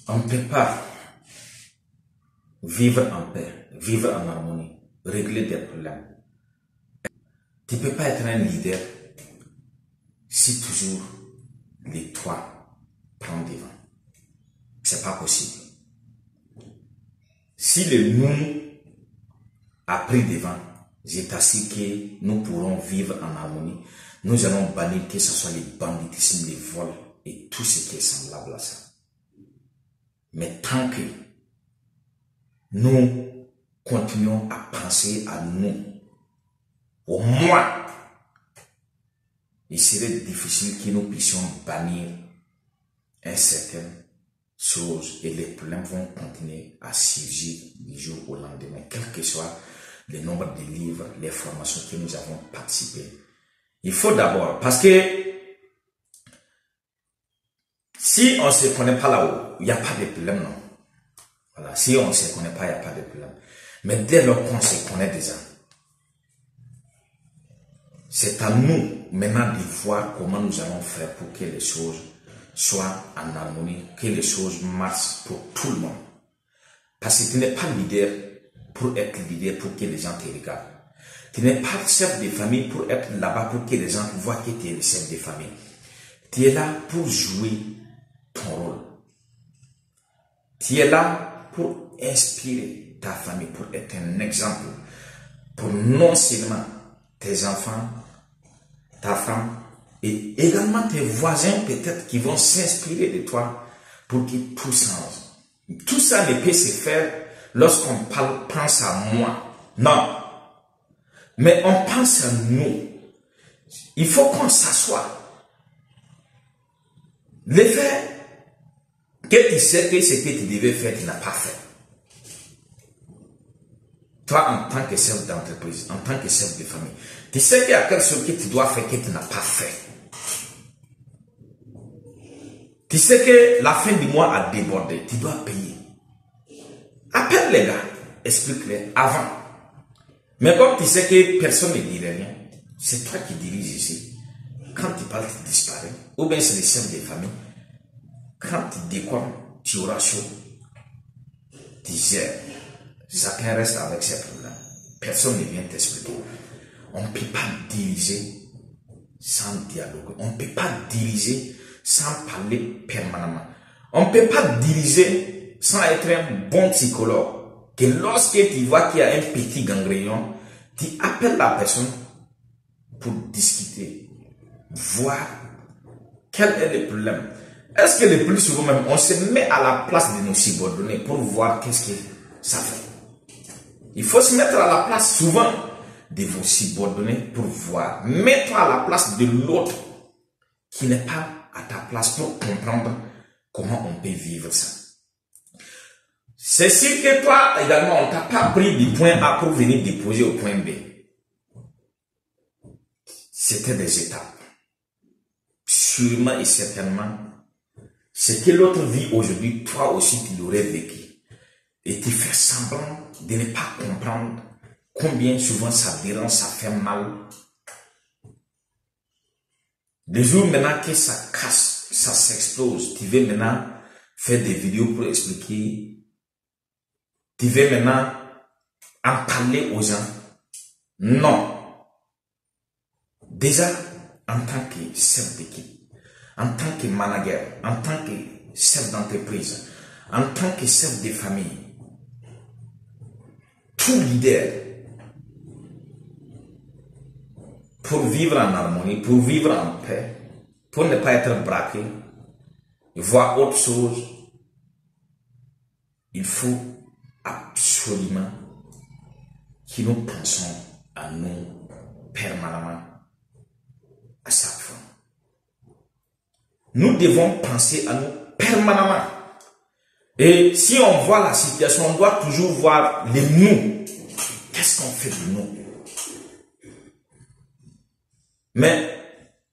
On ne peut pas vivre en paix, vivre en harmonie, régler des problèmes. Tu ne peux pas être un leader si toujours les toi prennent devant. C'est pas possible. Si le nous a pris devant, j'ai t'assure que nous pourrons vivre en harmonie. Nous allons bannir que ce soit les banditismes, les vols et tout ce qui est semblable à ça. Mais tant que nous continuons à penser à nous, au moins, il serait difficile que nous puissions bannir une certaine chose et les problèmes vont continuer à surgir du jour au lendemain, quel que soit le nombre de livres, les formations que nous avons participé. Il faut d'abord, parce que si on ne se connaît pas là-haut, il n'y a pas de problème, non. Voilà, si on ne se connaît pas, il n'y a pas de problème. Mais dès lors qu'on se connaît déjà, c'est à nous maintenant de voir comment nous allons faire pour que les choses soient en harmonie, que les choses marchent pour tout le monde. Parce que tu n'es pas leader pour être leader pour que les gens te regardent. Tu n'es pas chef de famille pour être là-bas pour que les gens voient que tu es le chef de famille. Tu es là pour jouer ton rôle. Tu es là pour inspirer ta famille, pour être un exemple. Pour non seulement tes enfants, ta femme, et également tes voisins peut-être qui vont s'inspirer de toi pour que tout change. Tout ça ne peut se faire lorsqu'on pense à moi. Non. Mais on pense à nous. Il faut qu'on s'assoie. Le fait que tu sais que ce que tu devais faire, tu n'as pas fait. Toi, en tant que chef d'entreprise, en tant que chef de famille, tu sais qu'il y a quelque chose que tu dois faire que tu n'as pas fait. Tu sais que la fin du mois a débordé, tu dois payer. Appelle les gars, explique-les avant. Mais comme tu sais que personne ne dit rien, c'est toi qui diriges ici. Quand tu parles, tu disparais. Ou bien c'est les chefs de famille. Quand tu décoires, tu auras chaud. Tu gères. Chacun reste avec ses problèmes. Personne ne vient t'expliquer. On ne peut pas diriger sans dialogue. On ne peut pas diriger sans parler permanemment. On ne peut pas diriger sans être un bon psychologue. Que lorsque tu vois qu'il y a un petit gangrène, tu appelles la personne pour discuter, voir quel est le problème. Est-ce que le plus souvent même, on se met à la place de nos subordonnés pour voir qu'est-ce que ça fait. Il faut se mettre à la place souvent de vos subordonnés pour voir. Mets-toi à la place de l'autre qui n'est pas à ta place pour comprendre comment on peut vivre ça. C'est sûr que toi également, on ne t'a pas pris du point A pour venir déposer au point B. C'était des étapes. Sûrement et certainement, ce que l'autre vit aujourd'hui, toi aussi tu l'aurais vécu. Et tu fais semblant de ne pas comprendre combien souvent ça dérange, ça fait mal. Le jour maintenant que ça casse, ça s'explose, tu veux maintenant faire des vidéos pour expliquer. Tu veux maintenant en parler aux gens. Non. Déjà, en tant que chef d'équipe, en tant que manager, en tant que chef d'entreprise, en tant que chef de famille, tout leader, pour vivre en harmonie, pour vivre en paix, pour ne pas être braqué, voir autre chose, il faut absolument que nous pensions à nous permanemment à chaque fois. Nous devons penser à nous permanemment. Et si on voit la situation, on doit toujours voir les nous. Qu'est-ce qu'on fait de nous? Mais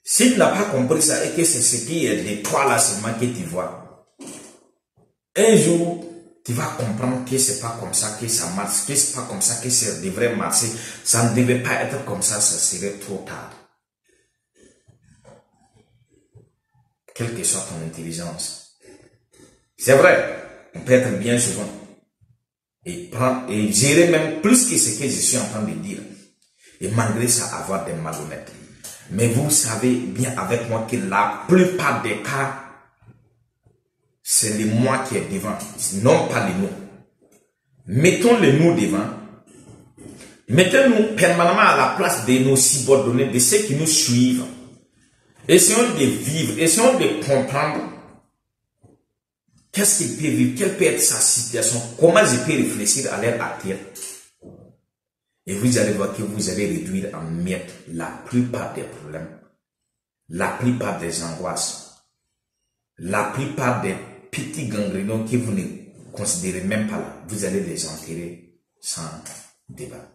si tu n'as pas compris ça et que c'est ce qui est de toi là seulement que tu vois, un jour, tu vas comprendre que c'est pas comme ça que ça marche, que c'est pas comme ça que ça devrait marcher. Ça ne devait pas être comme ça serait trop tard. Quelle que soit ton intelligence. C'est vrai. On peut être bien souvent et gérer même plus que ce que je suis en train de dire. Et malgré ça, avoir des malhonnêtes. Mais vous savez bien avec moi que la plupart des cas, c'est le moi qui est devant, non pas le nous. Mettons le nous devant. Mettons-nous permanemment à la place de nos subordonnés, de ceux qui nous suivent. Essayons de vivre, essayons de comprendre qu'est-ce qu'il peut vivre, quelle peut être sa situation, comment je peux réfléchir à leur attire. Et vous allez voir que vous allez réduire en miettes la plupart des problèmes, la plupart des angoisses, la plupart des petits gangrénons que vous ne considérez même pas là. Vous allez les enterrer sans débat.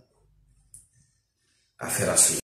Affaire à suivre.